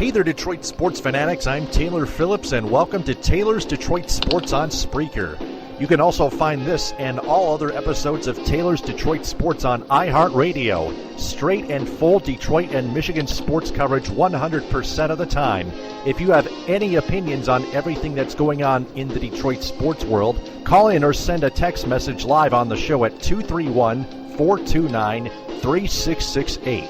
Hey there, Detroit sports fanatics. I'm Taylor Phillips, and welcome to Taylor's Detroit Sports on Spreaker. You can also find this and all other episodes of Taylor's Detroit Sports on iHeartRadio. Straight and full Detroit and Michigan sports coverage 100% of the time. If you have any opinions on everything that's going on in the Detroit sports world, call in or send a text message live on the show at 231-429-3668.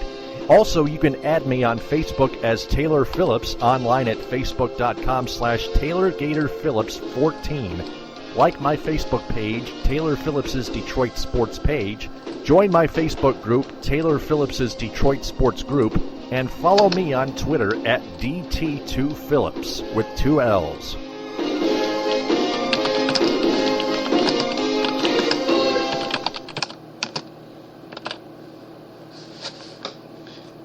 Also, you can add me on Facebook as Taylor Phillips, online at facebook.com/TaylorGatorPhillips14. Like my Facebook page, Taylor Phillips' Detroit Sports page. Join my Facebook group, Taylor Phillips' Detroit Sports Group. And follow me on Twitter at DT2Phillips with 2 L's.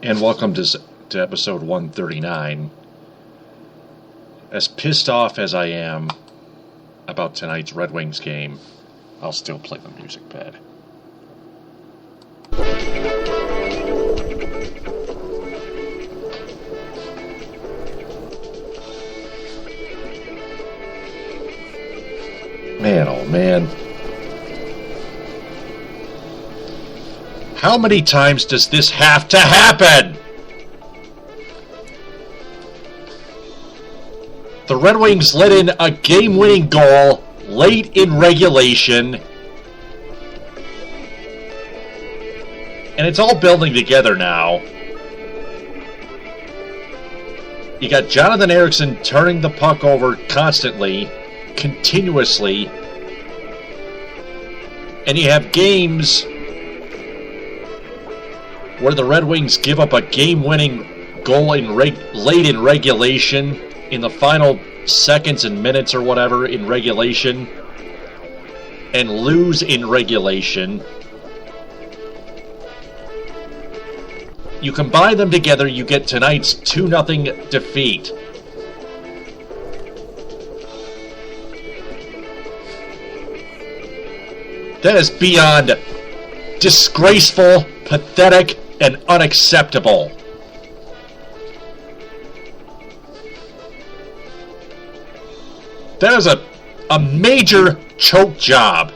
And welcome to episode 139. As pissed off as I am about tonight's Red Wings game, I'll still play the music pad. Man, oh man. How many times does this have to happen? The Red Wings let in a game-winning goal late in regulation. And it's all building together now. You got Jonathan Ericsson turning the puck over constantly, continuously. And you have games where the Red Wings give up a game-winning goal late in regulation, in the final seconds and minutes or whatever in regulation, and lose in regulation. You combine them together, you get tonight's 2-0 defeat. That is beyond disgraceful, pathetic, and unacceptable. That is a major choke job.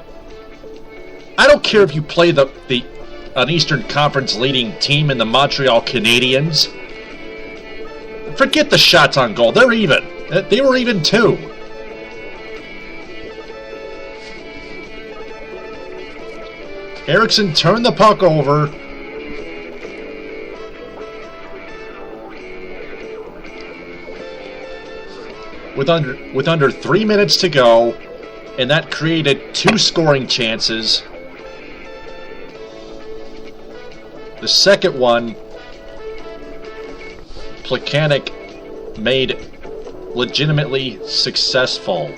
I don't care if you play an Eastern Conference leading team in the Montreal Canadiens. Forget the shots on goal. They're even. They were even too. Ericsson turned the puck over. With under 3 minutes to go, and that created 2 scoring chances. The second one, Plekanec made legitimately successful.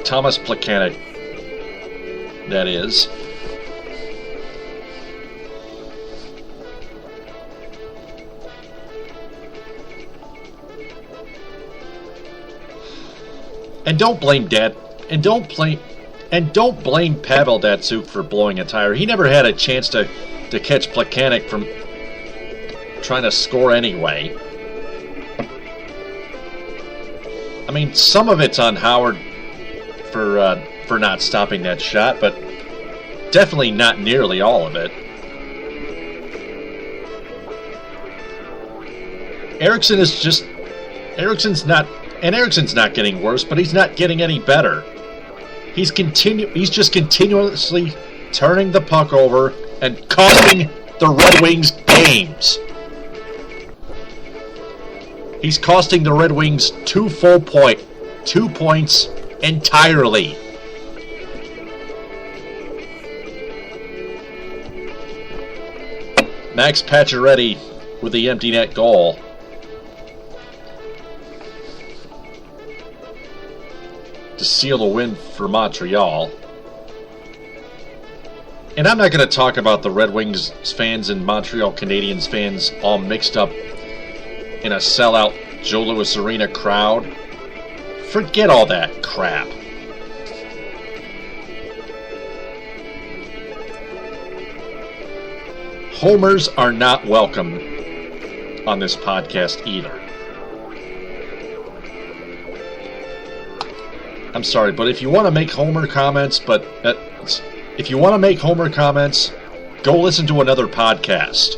Thomas Plekanec, that is. And don't blame Pavel Datsyuk for blowing a tire. He never had a chance to catch Plekanec from trying to score anyway. I mean, some of it's on Howard for not stopping that shot, but definitely not nearly all of it. Ericsson's not getting worse, but he's not getting any better. He's just continuously turning the puck over and costing the Red Wings games. He's costing the Red Wings 2 points entirely. Max Pacioretty with the empty net goal. To seal the win for Montreal. And I'm not going to talk about the Red Wings fans and Montreal Canadiens fans all mixed up in a sellout Joe Louis Arena crowd. Forget all that crap. Homers are not welcome on this podcast either. I'm sorry, but if you want to make Homer comments, go listen to another podcast.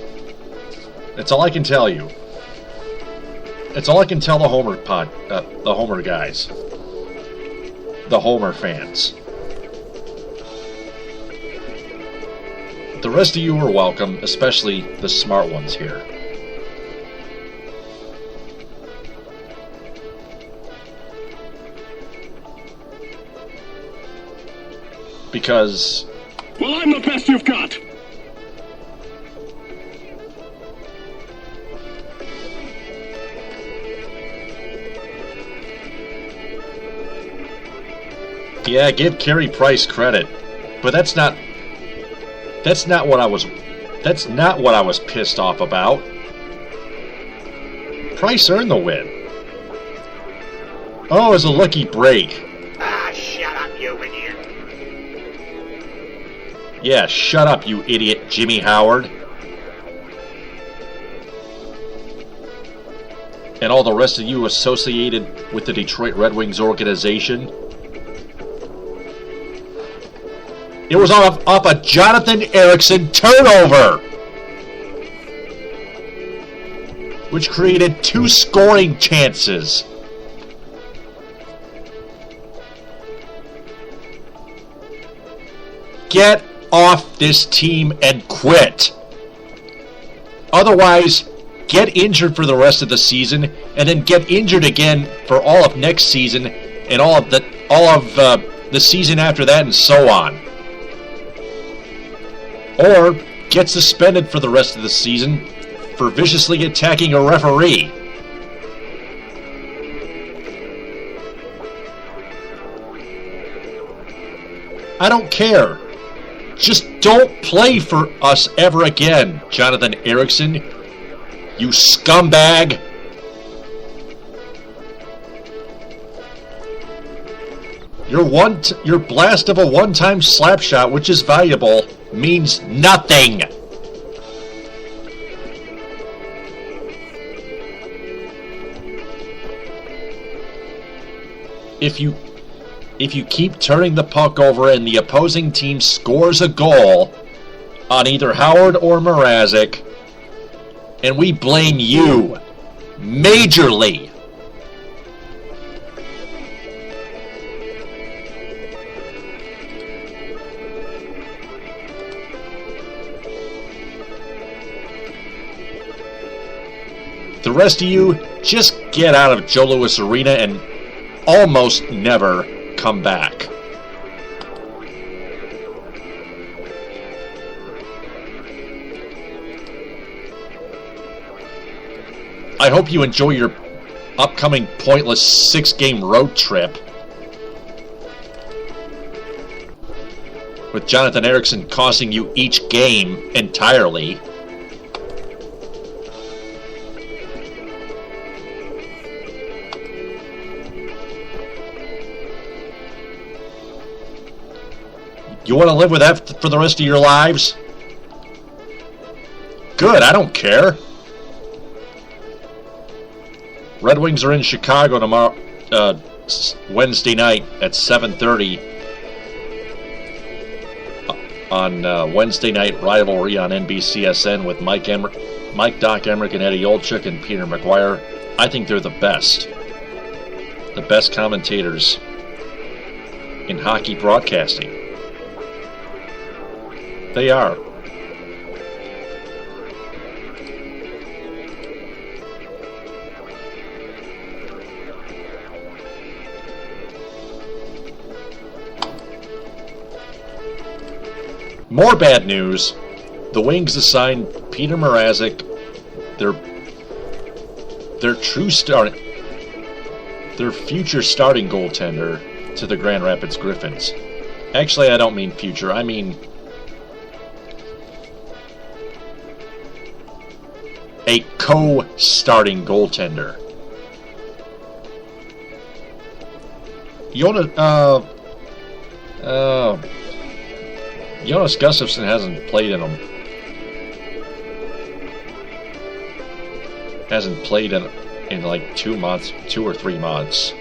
That's all I can tell you. It's all I can tell the Homer guys, the Homer fans. The rest of you are welcome, especially the smart ones here. Because... well, I'm the best you've got! Yeah, give Carey Price credit. But that's not what I was pissed off about. Price earned the win. Oh, it was a lucky break. Ah, shut up, you idiot. Yeah, shut up, you idiot, Jimmy Howard. And all the rest of you associated with the Detroit Red Wings organization. It was off a Jonathan Ericsson turnover, which created 2 scoring chances. Get off this team and quit. Otherwise, get injured for the rest of the season, and then get injured again for all of next season, and all of the season after that, and so on. Or get suspended for the rest of the season for viciously attacking a referee. I don't care. Just don't play for us ever again, Jonathan Ericsson. You scumbag. Your blast of a one-time slap shot, which is valuable, means nothing. If you keep turning the puck over and the opposing team scores a goal on either Howard or Mrazek, and we blame you majorly. The rest of you, just get out of Joe Louis Arena and almost never come back. I hope you enjoy your upcoming pointless 6-game road trip with Jonathan Ericsson costing you each game entirely. You want to live with that for the rest of your lives? Good, I don't care. Red Wings are in Chicago tomorrow, Wednesday night at 7:30 on Wednesday Night Rivalry on NBCSN with Mike, Doc Emmerich, and Eddie Olczyk and Peter McGuire. I think they're the best commentators in hockey broadcasting. They are. More bad news. The Wings assigned Peter Mrazek their future starting goaltender to the Grand Rapids Griffins. Actually, I don't mean future. I mean a co-starting goaltender. Jonas Gustafsson hasn't played in them. Hasn't played in like 2 or 3 months.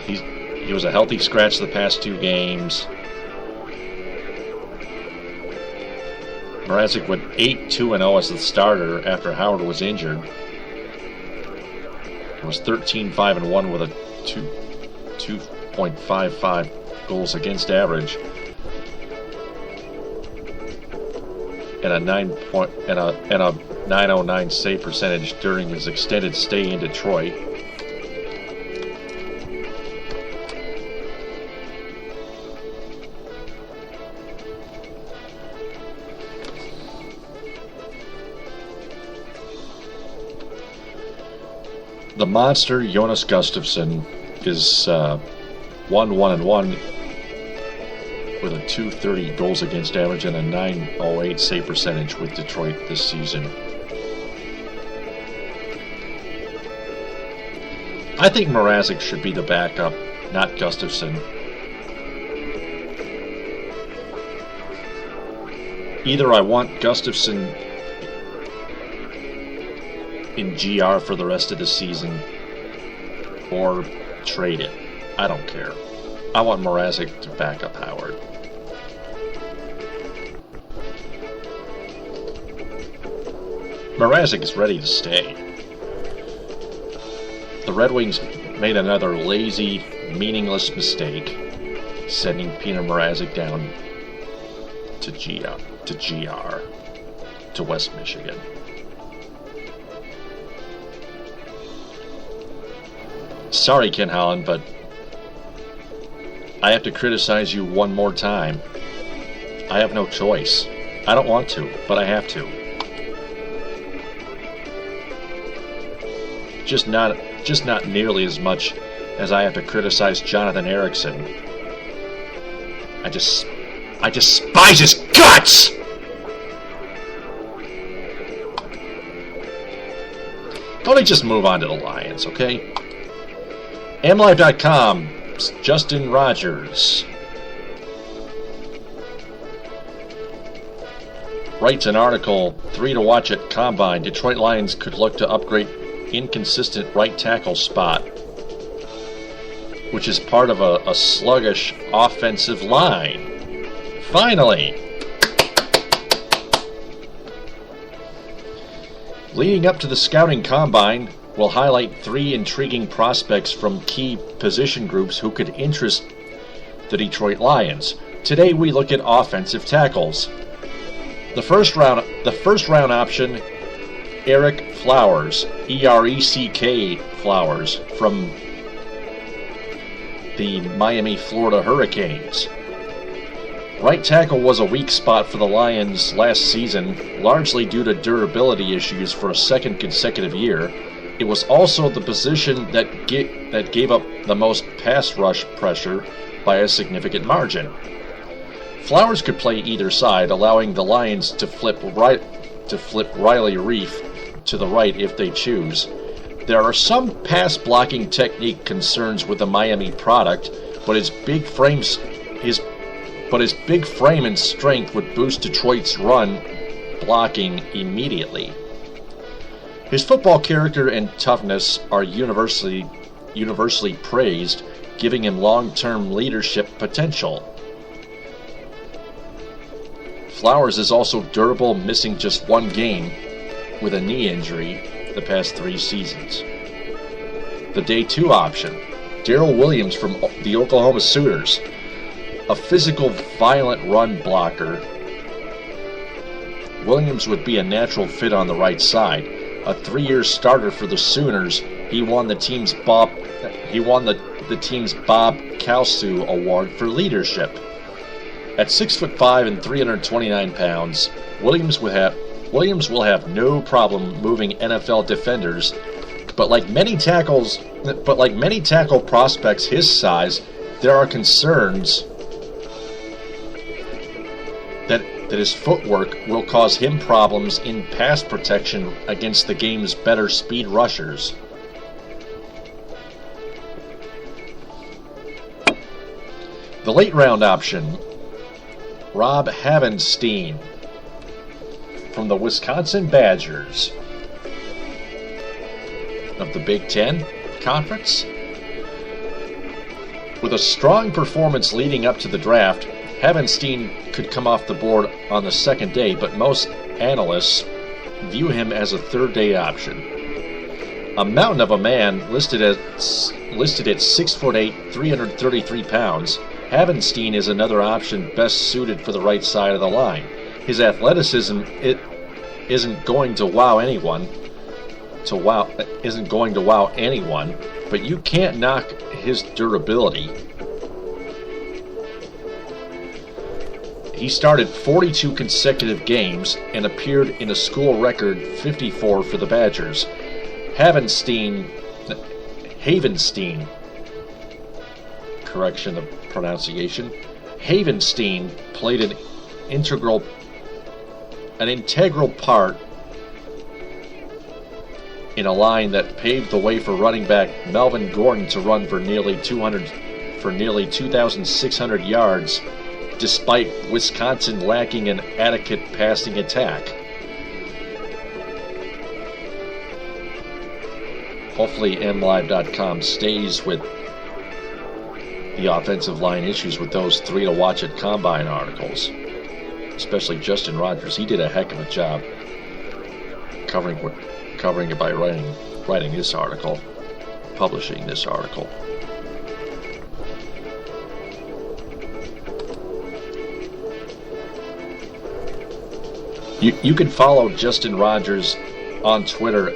He was a healthy scratch the past 2 games. Mrazek went 8-2-0 as the starter after Howard was injured. It was 13-5-1 with a 2.55 goals against average and a 909 save percentage during his extended stay in Detroit. The monster Jonas Gustafsson is 1-1-1 with a 230 goals against average and a 908 save percentage with Detroit this season. I think Mrazek should be the backup, not Gustafsson. Either I want Gustafsson in GR for the rest of the season, or trade it. I don't care. I want Mrazek to back up Howard. Mrazek is ready to stay. The Red Wings made another lazy, meaningless mistake, sending Peter Mrazek down to GR, to West Michigan. Sorry, Ken Holland, but I have to criticize you one more time. I have no choice. I don't want to, but I have to. Just not nearly as much as I have to criticize Jonathan Ericsson. I despise his guts! Let me just move on to the Lions, okay? MLive.com, Justin Rogers writes an article, 3 to watch at Combine. Detroit Lions could look to upgrade inconsistent right tackle spot, which is part of a sluggish offensive line. Finally! Leading up to the scouting combine, we'll highlight 3 intriguing prospects from key position groups who could interest the Detroit Lions. Today we look at offensive tackles. The first round option, Eric Flowers, E-R-E-C-K Flowers, from the Miami, Florida Hurricanes. Right tackle was a weak spot for the Lions last season, largely due to durability issues for a second consecutive year. It was also the position that gave up the most pass rush pressure by a significant margin. Flowers could play either side, allowing the Lions to flip Riley Reef to the right if they choose. There are some pass blocking technique concerns with the Miami product, but his big frame and strength would boost Detroit's run blocking immediately. His football character and toughness are universally praised, giving him long-term leadership potential. Flowers is also durable, missing just 1 game with a knee injury the past 3 seasons. The day 2 option, Darrell Williams from the Oklahoma Sooners, a physical, violent run blocker. Williams would be a natural fit on the right side. A 3-year starter for the Sooners, he won the team's Bob Kalsu Award for leadership. At 6'5" and 329 pounds, Williams will have no problem moving NFL defenders, but like many tackle prospects his size, there are concerns that his footwork will cause him problems in pass protection against the game's better speed rushers. The late round option, Rob Havenstein from the Wisconsin Badgers of the Big Ten Conference. With a strong performance leading up to the draft, Havenstein could come off the board on the second day, but most analysts view him as a third-day option. A mountain of a man listed at 6'8", 333 pounds, Havenstein is another option best suited for the right side of the line. His athleticism isn't going to wow anyone, but you can't knock his durability. He started 42 consecutive games and appeared in a school record 54 for the Badgers. Havenstein, correction of pronunciation, Havenstein played an integral part in a line that paved the way for running back Melvin Gordon to run for nearly 2,600 yards, despite Wisconsin lacking an adequate passing attack. Hopefully MLive.com stays with the offensive line issues with those 3 to watch at Combine articles. Especially Justin Rogers. He did a heck of a job covering it by writing this article, publishing this article. You can follow Justin Rogers on Twitter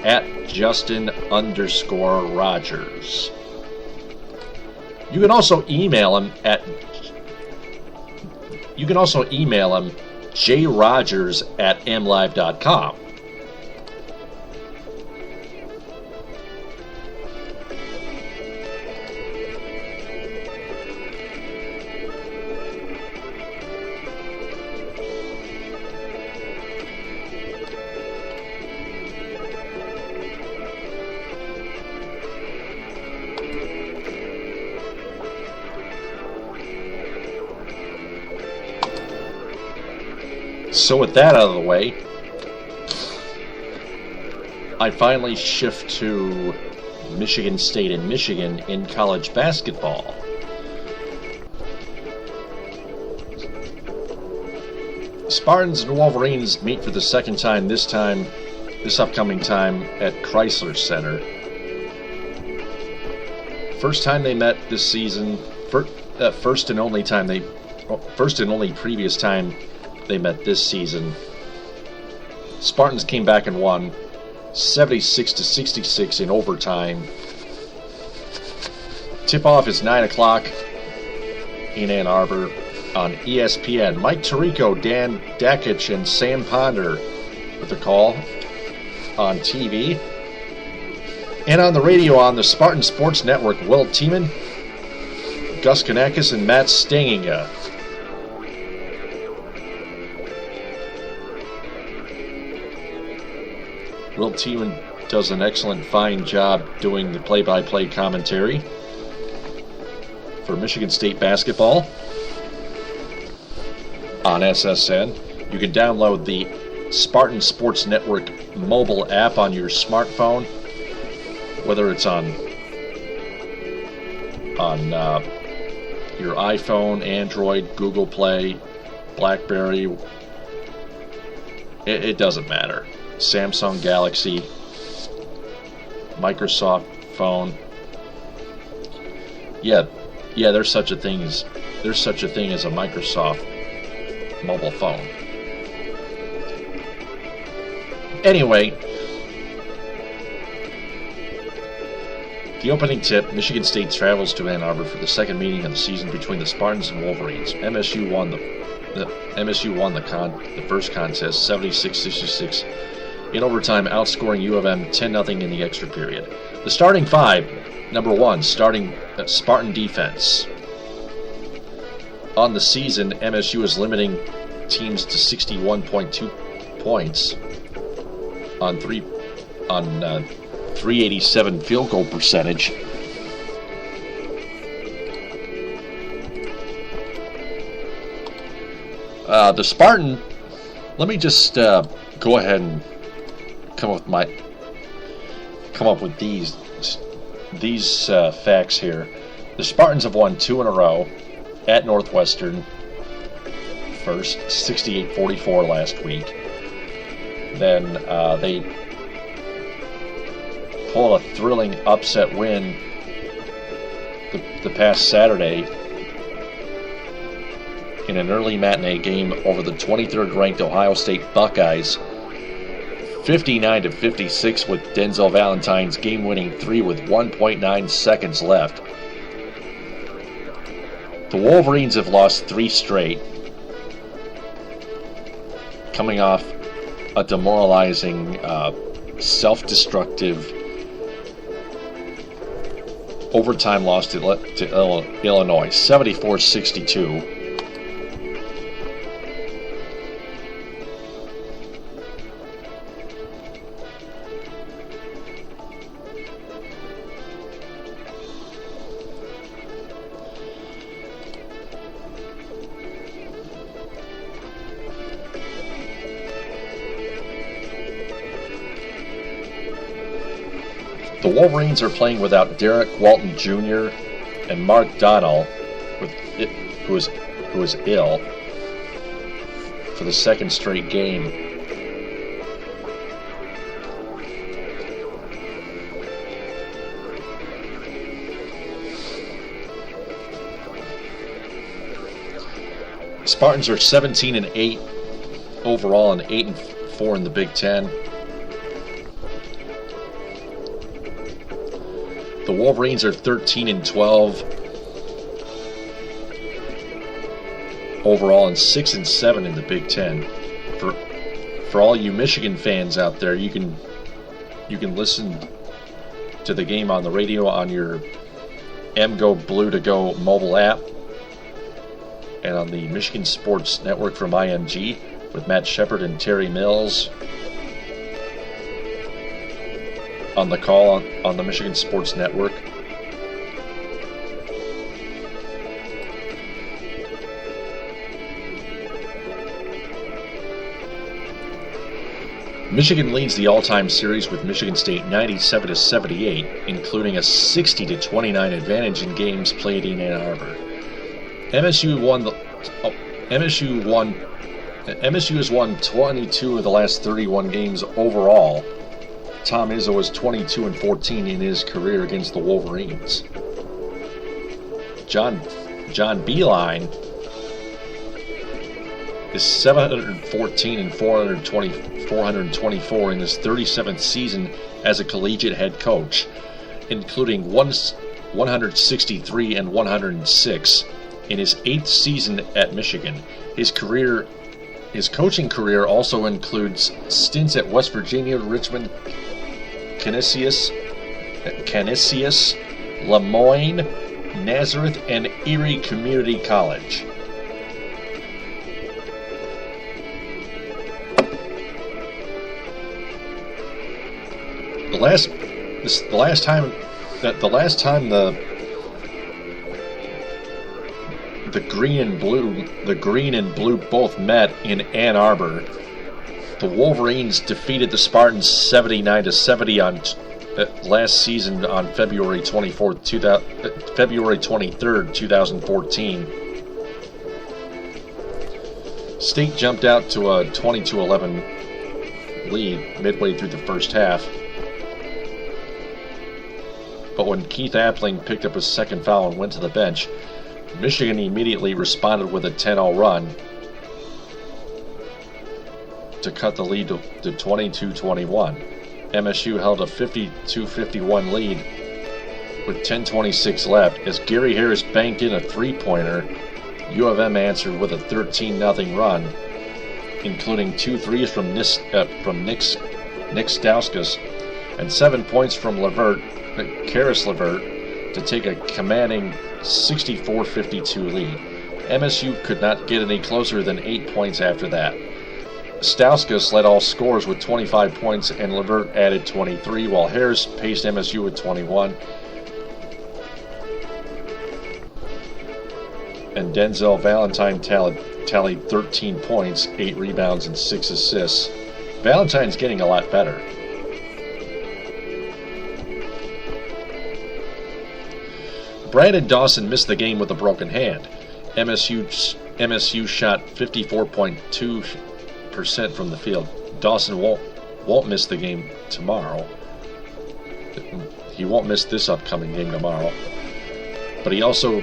at Justin_Rogers. You can also email him jrogers@mlive.com. So with that out of the way, I finally shift to Michigan State and Michigan in college basketball. Spartans and Wolverines meet for the second time this upcoming time at Chrysler Center. First time they met this season, first and only previous time they met this season. Spartans came back and won 76-66 in overtime. Tip-off is 9 o'clock in Ann Arbor on ESPN. Mike Tirico, Dan Dakich, and Sam Ponder with the call on TV. And on the radio on the Spartan Sports Network, Will Tiemann, Gus Kanakis, and Matt Stanginga. Will Tiemann does an excellent, fine job doing the play-by-play commentary for Michigan State basketball on SSN. You can download the Spartan Sports Network mobile app on your smartphone, whether it's on your iPhone, Android, Google Play, BlackBerry. It doesn't matter. Samsung Galaxy, Microsoft phone. Yeah, there's such a thing as a Microsoft mobile phone. Anyway, the opening tip: Michigan State travels to Ann Arbor for the second meeting of the season between the Spartans and Wolverines. MSU won the first contest 76-66 in overtime, outscoring U of M 10-0 in the extra period. The starting five: number one, starting Spartan defense. On the season, MSU is limiting teams to 61.2 points on 387 field goal percentage. The let me just go ahead and come up with these facts here. The Spartans have won 2 in a row at Northwestern. First, 68-44 last week. Then they pull a thrilling upset win the past Saturday in an early matinee game over the 23rd ranked Ohio State Buckeyes, 59-56, with Denzel Valentine's game-winning 3 with 1.9 seconds left. The Wolverines have lost 3 straight, coming off a demoralizing, self-destructive overtime loss to Illinois, 74-62. The Wolverines are playing without Derek Walton Jr. and Mark Donnell, who is ill, for the second straight game. Spartans are 17-8 overall and 8-4 in the Big Ten. The Wolverines are 13-12 overall and 6-7 in the Big Ten. For all you Michigan fans out there, you can listen to the game on the radio on your MGO Blue to Go mobile app and on the Michigan Sports Network from IMG with Matt Shepard and Terry Mills on the call on the Michigan Sports Network. Michigan leads the all-time series with Michigan State 97-78, including a 60-29 advantage in games played in Ann Arbor. MSU has won 22 of the last 31 games overall. Tom Izzo is 22-14 in his career against the Wolverines. John Beilein is 714-424 in his 37th season as a collegiate head coach, including 163 and 106 in his 8th season at Michigan. His coaching career also includes stints at West Virginia, Richmond, Canisius, Lemoyne, Nazareth, and Erie Community College. The last time the green and blue both met in Ann Arbor, the Wolverines defeated the Spartans 79-70 on last season on February 23rd, 2014. State jumped out to a 22-11 lead midway through the first half. But when Keith Appling picked up his second foul and went to the bench, Michigan immediately responded with a 10-0 run to cut the lead to 22-21. MSU held a 52-51 lead with 10:26 left. As Gary Harris banked in a three-pointer, U of M answered with a 13-0 run, including 2 threes from Nick Stauskas and 7 points from Karis Levert to take a commanding 64-52 lead. MSU could not get any closer than 8 points after that. Stauskas led all scorers with 25 points and Levert added 23, while Harris paced MSU with 21. and Denzel Valentine tallied 13 points, 8 rebounds, and 6 assists. Valentine's getting a lot better. Brandon Dawson missed the game with a broken hand. MSU shot 54.2% from the field. Dawson won't miss the game tomorrow. He won't miss this upcoming game tomorrow. But he also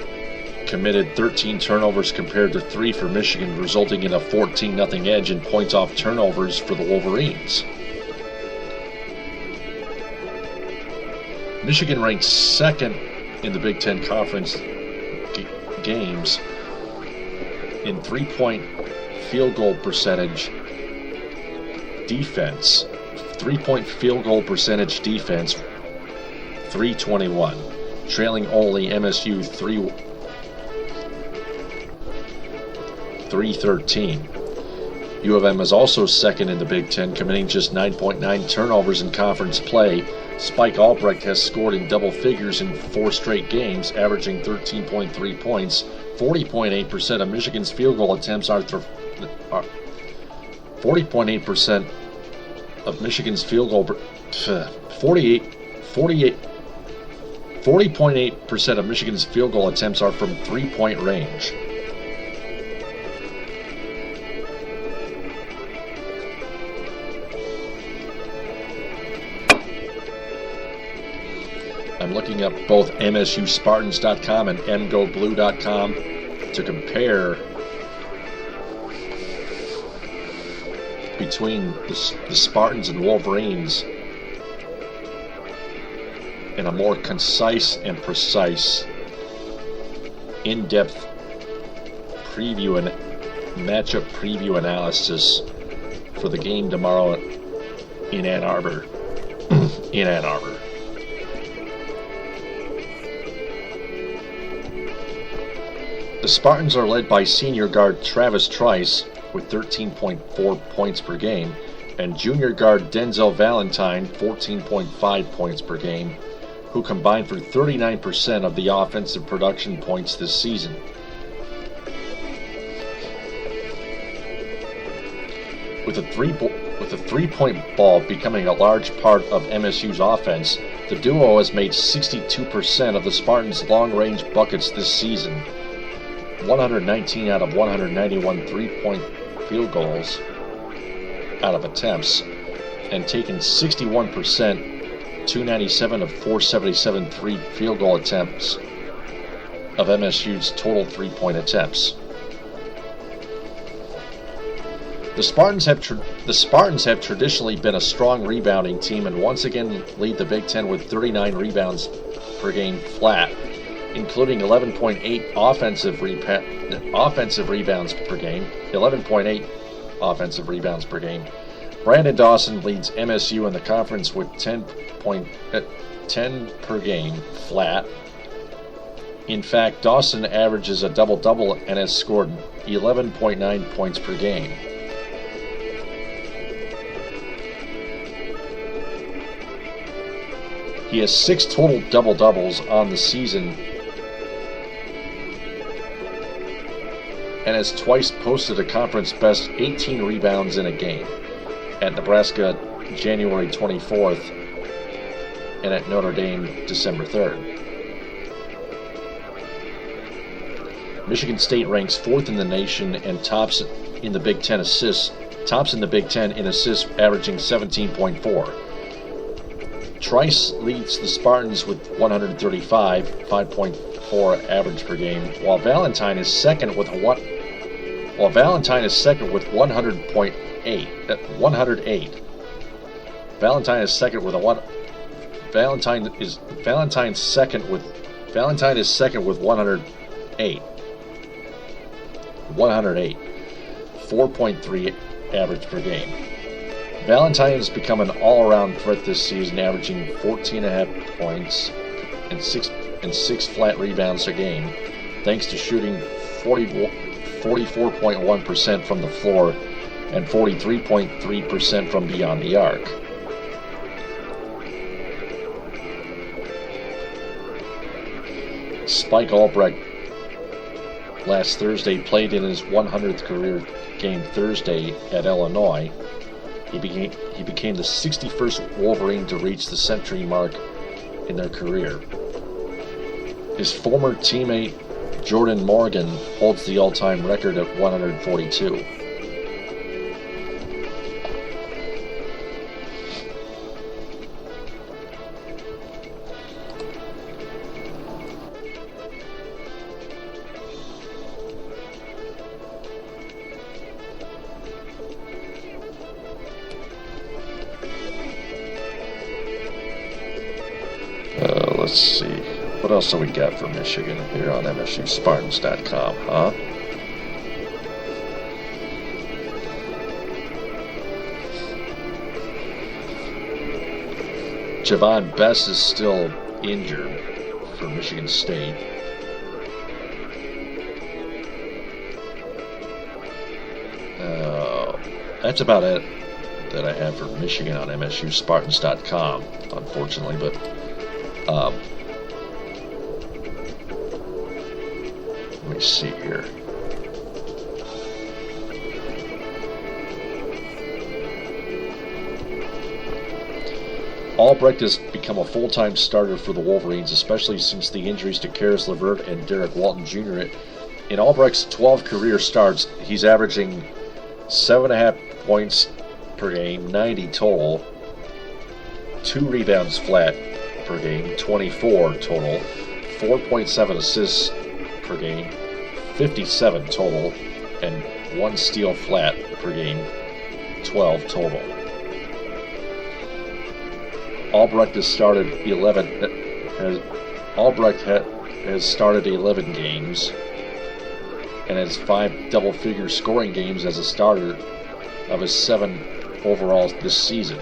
committed 13 turnovers compared to 3 for Michigan, resulting in a 14-0 edge in points off turnovers for the Wolverines. Michigan ranked second in the Big Ten Conference games in three-point field goal percentage defense. Three-point field goal percentage defense, 321, trailing only MSU 313. U of M is also second in the Big Ten, committing just 9.9 turnovers in conference play. Spike Albrecht has scored in double figures in 4 straight games, averaging 13.3 points. 40.8% of Michigan's field goal attempts are 40.8% of Michigan's field goal 40.8% of Michigan's field goal attempts are from 3-point range. I'm looking up both MSUSpartans.com and MGoBlue.com to compare between the Spartans and Wolverines in a more concise and precise, in-depth preview and matchup preview analysis for the game tomorrow in Ann Arbor. The Spartans are led by senior guard Travis Trice with 13.4 points per game, and junior guard Denzel Valentine 14.5 points per game, who combined for 39% of the offensive production points this season. With a three-point ball becoming a large part of MSU's offense, the duo has made 62% of the Spartans' long-range buckets this season. 119 out of 191 three-point field goals out of attempts, and taken 61%, 297 of 477 field goal attempts of MSU's total three-point attempts. The Spartans have traditionally been a strong rebounding team and once again lead the Big Ten with 39 rebounds per game flat, including 11.8 offensive rebounds per game. 11.8 offensive rebounds per game. Brandon Dawson leads MSU in the conference with 10 per game flat. In fact, Dawson averages a double-double and has scored 11.9 points per game. He has 6 total double-doubles on the season and has twice posted a conference-best 18 rebounds in a game, at Nebraska January 24th and at Notre Dame December 3rd. Michigan State ranks 4th in the nation and tops in the Big Ten in assists, averaging 17.4. Trice leads the Spartans with 135, 5.4 average per game, while Valentine is second with 100.8. 108. Valentine is second with 108. 108. 4.3 average per game. Valentine has become an all-around threat this season, averaging 14.5 points and six flat rebounds a game, thanks to shooting 44.1% from the floor and 43.3% from beyond the arc. Spike Albrecht last Thursday, played in his 100th career game Thursday at Illinois. He became the 61st Wolverine to reach the century mark in their career. His former teammate Jordan Morgan holds the all-time record at 142. Let's see. What else do we got for Michigan here on MSUSpartans.com, huh? Javon Bess is still injured for Michigan State. That's about it that I have for Michigan on MSUSpartans.com, unfortunately, but let me see here. Albrecht has become a full-time starter for the Wolverines, especially since the injuries to Karis LeVert and Derek Walton Jr. In Albrecht's 12 career starts, he's averaging 7.5 points per game, 90 total, 2 rebounds flat per game, 24 total, 4.7 assists per game, 57 total, and 1 steal flat per game, 12 total. Albrecht has started 11 games and has 5 double-figure scoring games as a starter of his 7 overall this season.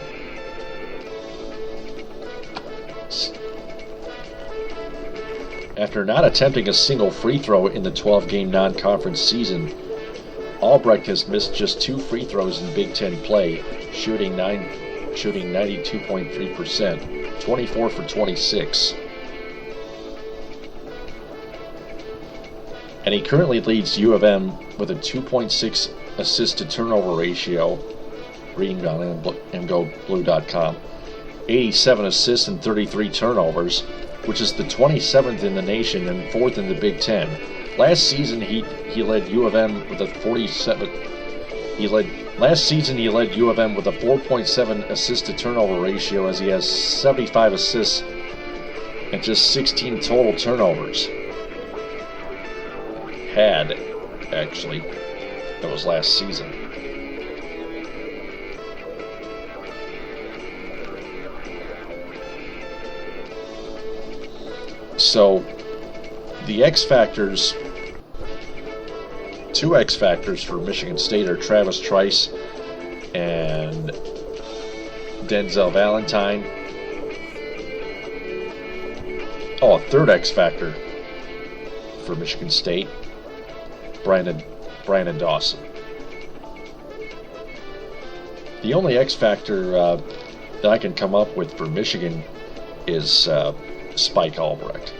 After not attempting a single free throw in the 12-game non-conference season, Albrecht has missed just 2 free throws in Big Ten play, shooting 92.3%, 24 for 26. And he currently leads U of M with a 2.6 assist to turnover ratio, reading on MGoBlue.com, 87 assists and 33 turnovers, which is the 27th in the nation and 4th in the Big Ten. Last season he led U of M with a 47. Last season he led U of M with a 4.7 assist to turnover ratio, as he has 75 assists and just 16 total turnovers. Actually, that was last season. So, the two X Factors for Michigan State are Travis Trice and Denzel Valentine. Oh, a third X Factor for Michigan State, Brandon Dawson. The only X Factor that I can come up with for Michigan is Spike Albrecht.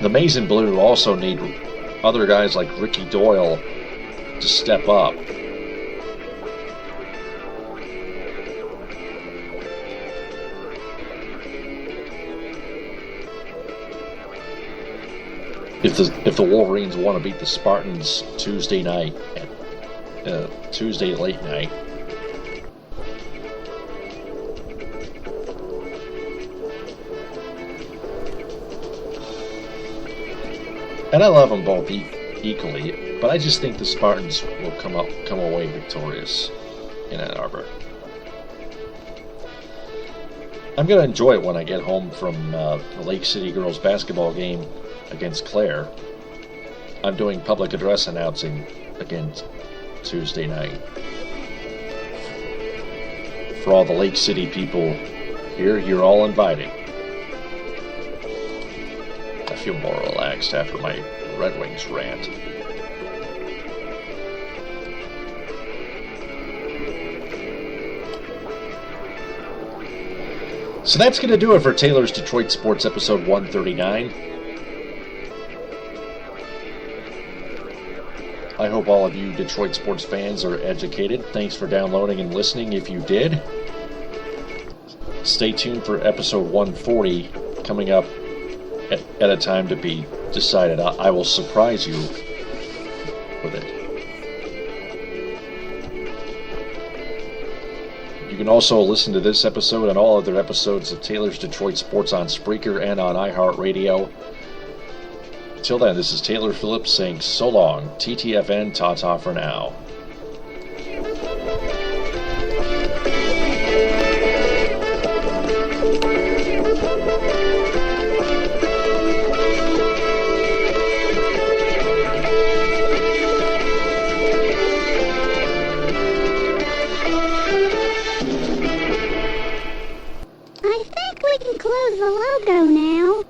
The Maize and Blue also need other guys like Ricky Doyle to step up. If the Wolverines want to beat the Spartans Tuesday night, Tuesday late night, and I love them both equally, but I just think the Spartans will come away victorious in Ann Arbor. I'm going to enjoy it when I get home from the Lake City girls basketball game against Clare. I'm doing public address announcing again Tuesday night. For all the Lake City people here, you're all invited. I feel more relaxed after my Red Wings rant. So that's going to do it for Taylor's Detroit Sports episode 139. I hope all of you Detroit sports fans are educated. Thanks for downloading and listening if you did. Stay tuned for episode 140 coming up at a time to be decided. I will surprise you with it. You can also listen to this episode and all other episodes of Taylor's Detroit Sports on Spreaker and on iHeartRadio. Until then, this is Taylor Phillips saying so long. TTFN, ta-ta for now. I think we can close the logo now.